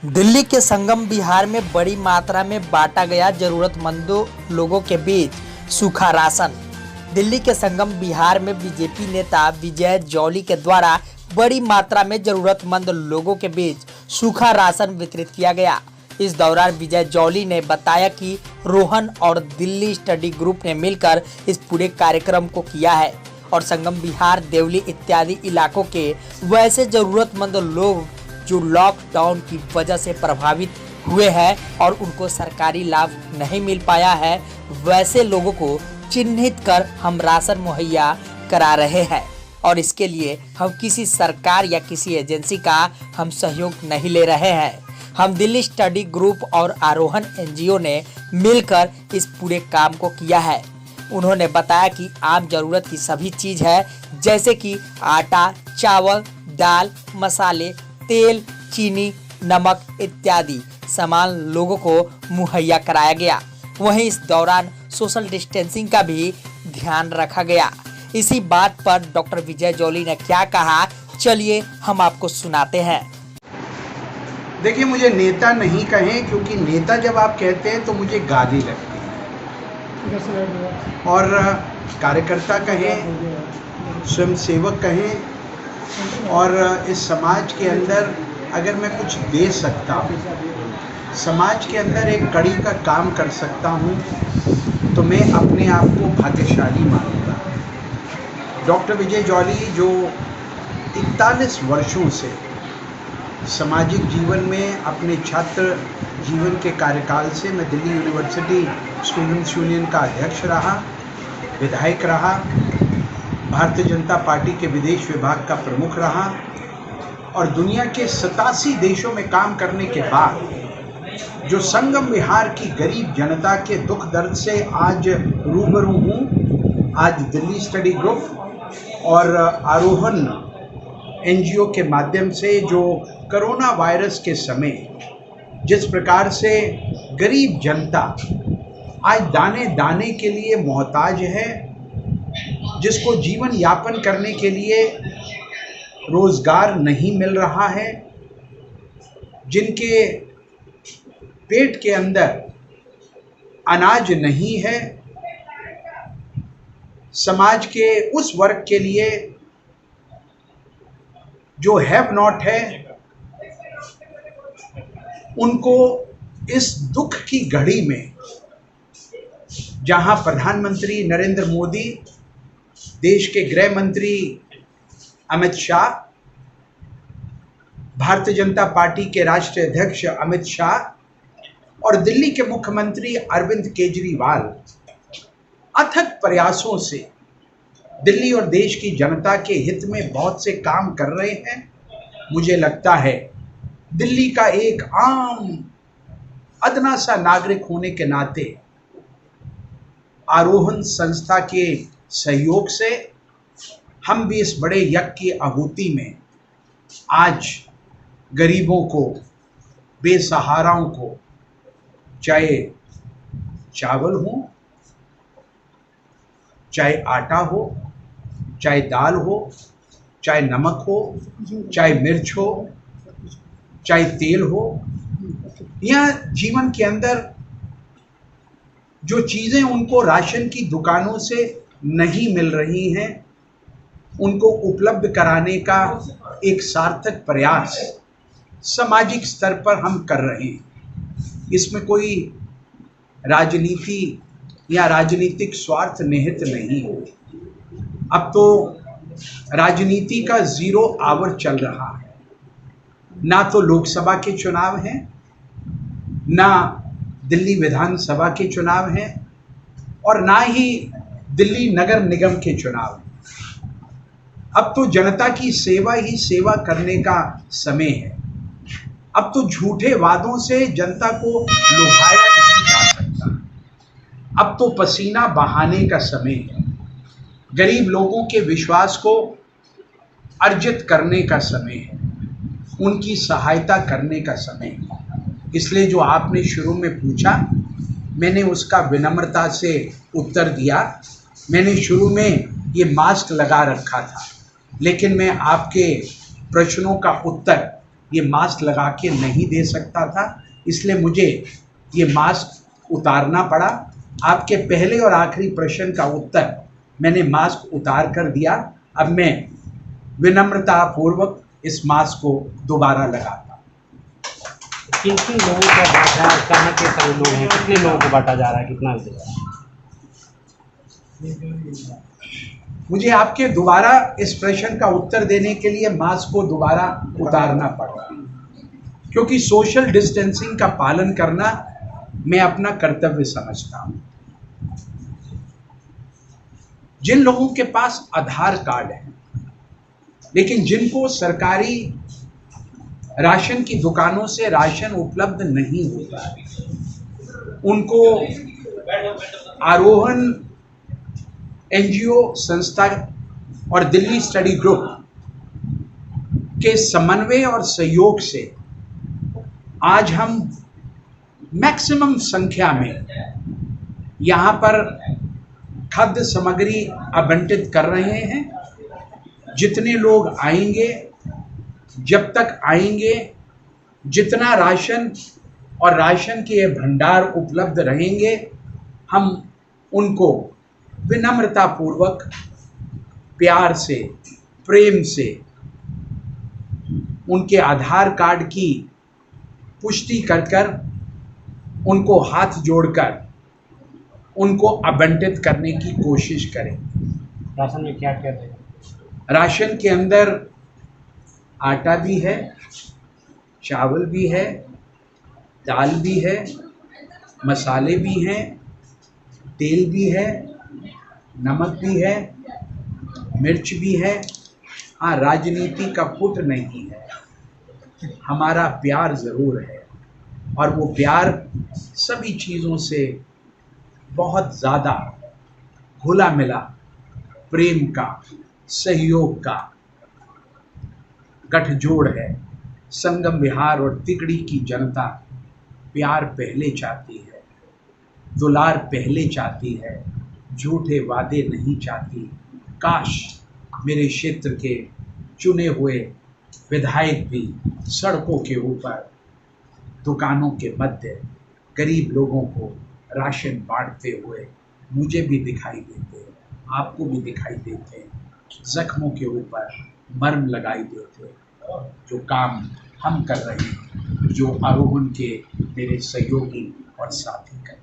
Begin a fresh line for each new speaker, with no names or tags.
दिल्ली के संगम विहार में बड़ी मात्रा में बांटा गया जरूरतमंदों लोगों के बीच सूखा राशन। दिल्ली के संगम विहार में बीजेपी नेता विजय जॉली के द्वारा बड़ी मात्रा में जरूरतमंद लोगों के बीच सूखा राशन वितरित किया गया। इस दौरान विजय जॉली ने बताया कि रोहन और दिल्ली स्टडी ग्रुप ने मिलकर इस पूरे कार्यक्रम को किया है और संगम विहार, देवली इत्यादि इलाकों के वैसे जरूरतमंद लोग जो लॉकडाउन की वजह से प्रभावित हुए हैं और उनको सरकारी लाभ नहीं मिल पाया है, वैसे लोगों को चिन्हित कर हम राशन मुहैया करा रहे हैं और इसके लिए हम किसी सरकार या किसी एजेंसी का हम सहयोग नहीं ले रहे हैं। हम दिल्ली स्टडी ग्रुप और आरोहण एनजीओ ने मिलकर इस पूरे काम को किया है। उन्होंने बताया कि आम जरूरत की सभी चीज है, जैसे कि आटा, चावल, दाल, मसाले, तेल, चीनी, नमक इत्यादि सामान लोगों को मुहैया कराया गया। वहीं इस दौरान सोशल डिस्टेंसिंग का भी ध्यान रखा गया। इसी बात पर डॉक्टर विजय जॉली ने क्या कहा, चलिए हम आपको सुनाते हैं।
देखिए, मुझे नेता नहीं कहें, क्योंकि नेता जब आप कहते हैं तो मुझे गाली लगती है, और कार्यकर्ता कहें, स्वयंसेवक कहें, और इस समाज के अंदर अगर मैं कुछ दे सकता हूँ, समाज के अंदर एक कड़ी का काम कर सकता हूँ, तो मैं अपने आप को भाग्यशाली मानूंगा। डॉक्टर विजय जॉली जो 41 वर्षों से सामाजिक जीवन में अपने छात्र जीवन के कार्यकाल से मैं दिल्ली यूनिवर्सिटी स्टूडेंट्स यूनियन का अध्यक्ष रहा, विधायक रहा, भारतीय जनता पार्टी के विदेश विभाग का प्रमुख रहा और दुनिया के 87 देशों में काम करने के बाद जो संगम विहार की गरीब जनता के दुख दर्द से आज रूबरू हूँ। आज दिल्ली स्टडी ग्रुप और आरोहण एनजीओ के माध्यम से जो कोरोना वायरस के समय जिस प्रकार से गरीब जनता आज दाने दाने के लिए मोहताज है, जिसको जीवन यापन करने के लिए रोजगार नहीं मिल रहा है, जिनके पेट के अंदर अनाज नहीं है, समाज के उस वर्ग के लिए जो हैव नॉट है, उनको इस दुख की घड़ी में जहां प्रधानमंत्री नरेंद्र मोदी, देश के गृह मंत्री अमित शाह, भारतीय जनता पार्टी के राष्ट्रीय अध्यक्ष अमित शाह और दिल्ली के मुख्यमंत्री अरविंद केजरीवाल अथक प्रयासों से दिल्ली और देश की जनता के हित में बहुत से काम कर रहे हैं। मुझे लगता है दिल्ली का एक आम अदना सा नागरिक होने के नाते आरोहण संस्था के सहयोग से हम भी इस बड़े यज्ञ की आहुति में आज गरीबों को, बेसहाराओं को, चाहे चावल हो, चाहे आटा हो, चाहे दाल हो, चाहे नमक हो, चाहे मिर्च हो, चाहे तेल हो, या जीवन के अंदर जो चीज़ें उनको राशन की दुकानों से नहीं मिल रही हैं, उनको उपलब्ध कराने का एक सार्थक प्रयास सामाजिक स्तर पर हम कर रहे हैं। इसमें कोई राजनीति या राजनीतिक स्वार्थ निहित नहीं है। अब तो राजनीति का 0 आवर चल रहा है। ना तो लोकसभा के चुनाव हैं, ना दिल्ली विधानसभा के चुनाव हैं, और ना ही दिल्ली नगर निगम के चुनाव हैं। अब तो जनता की सेवा ही सेवा करने का समय है। अब तो झूठे वादों से जनता को लुभाया नहीं जा सकता। अब तो पसीना बहाने का समय है। गरीब लोगों के विश्वास को अर्जित करने का समय है, उनकी सहायता करने का समय है। इसलिए जो आपने शुरू में पूछा, मैंने उसका विनम्रता से उत्तर दिया। मैंने शुरू में ये मास्क लगा रखा था, लेकिन मैं आपके प्रश्नों का उत्तर ये मास्क लगा के नहीं दे सकता था, इसलिए मुझे ये मास्क उतारना पड़ा। आपके पहले और आखिरी प्रश्न का उत्तर मैंने मास्क उतार कर दिया। अब मैं विनम्रता पूर्वक इस मास्क को दोबारा लगाता हूँ।
किन किन लोगों का बांटा, कहाँ के सारे लोग हैं, कितने लोगों को बांटा जा रहा है, कितना दे रहा है?
मुझे आपके दोबारा इस प्रश्न का उत्तर देने के लिए मास्क को दोबारा उतारना पड़ा, क्योंकि सोशल डिस्टेंसिंग का पालन करना मैं अपना कर्तव्य समझता हूं। जिन लोगों के पास आधार कार्ड है लेकिन जिनको सरकारी राशन की दुकानों से राशन उपलब्ध नहीं होता है, उनको आरोहण एनजीओ संस्था और दिल्ली स्टडी ग्रुप के समन्वय और सहयोग से आज हम मैक्सिमम संख्या में यहाँ पर खाद्य सामग्री आवंटित कर रहे हैं। जितने लोग आएंगे, जब तक आएंगे, जितना राशन और राशन के भंडार उपलब्ध रहेंगे, हम उनको विनम्रता पूर्वक, प्यार से, प्रेम से उनके आधार कार्ड की पुष्टि कर कर, उनको हाथ जोड़कर उनको आवंटित करने की कोशिश करें।
राशन में क्या क्या देगा?
राशन के अंदर आटा भी है, चावल भी है, दाल भी है, मसाले भी हैं, तेल भी है, नमक भी है, मिर्च भी है। हाँ, राजनीति का पुट नहीं है, हमारा प्यार ज़रूर है, और वो प्यार सभी चीज़ों से बहुत ज़्यादा घुला मिला प्रेम का, सहयोग का गठजोड़ है। संगम विहार और तिगड़ी की जनता प्यार पहले चाहती है, दुलार पहले चाहती है, झूठे वादे नहीं चाहती। काश मेरे क्षेत्र के चुने हुए विधायक भी सड़कों के ऊपर, दुकानों के मध्य गरीब लोगों को राशन बांटते हुए मुझे भी दिखाई देते हैं, आपको भी दिखाई देते हैं, जख्मों के ऊपर मर्म लगाई देते हैं। जो काम हम कर रहे हैं, जो आरोहण के मेरे सहयोगी और साथी कर रहे हैं।